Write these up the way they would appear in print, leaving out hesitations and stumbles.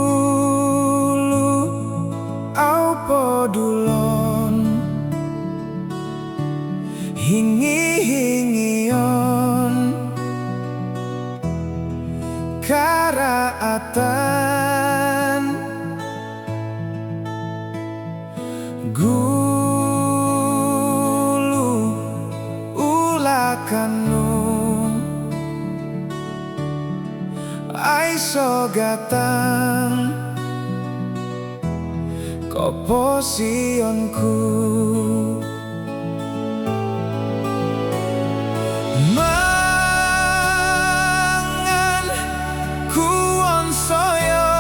Gulu au podulon hingi-hingion karaatan gulu ulakanu aiso gatang koposionku mangan kuon soyo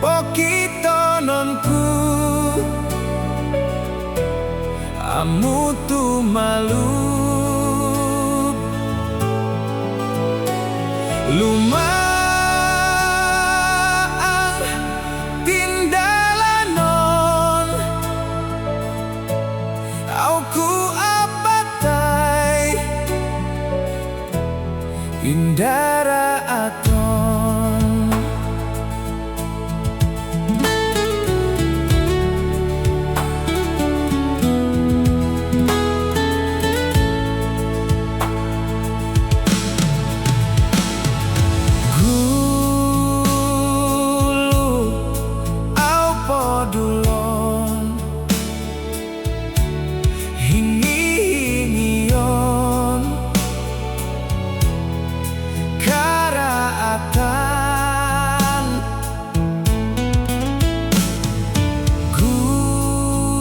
pokitononku amutu malu lumaang tindalanon auku apatai indara aton dulon hingi-hingion karaatan gulu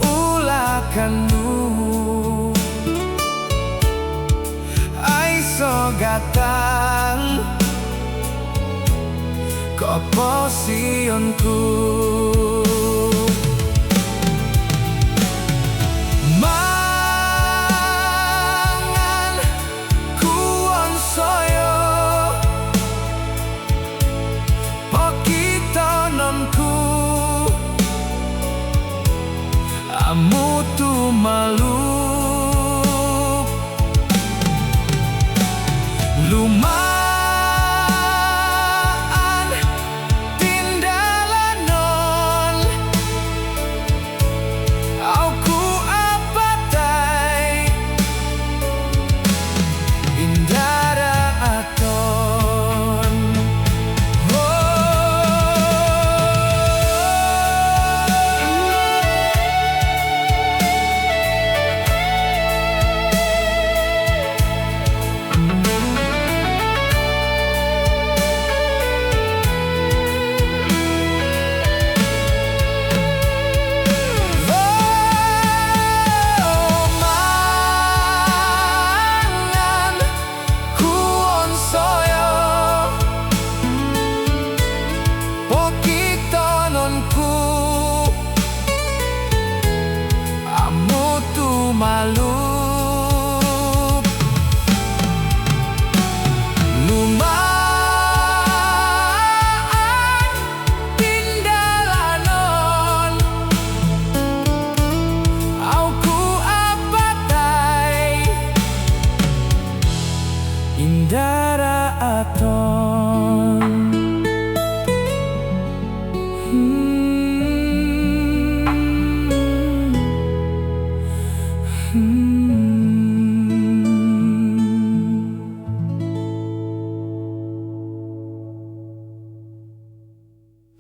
ulakanu aiso gatang koposionku mangan kuon soyo pokitononku amutu malu lumaang tindalanon auku apatai indara aton malu lumaang tindalanon auku apatai indara aton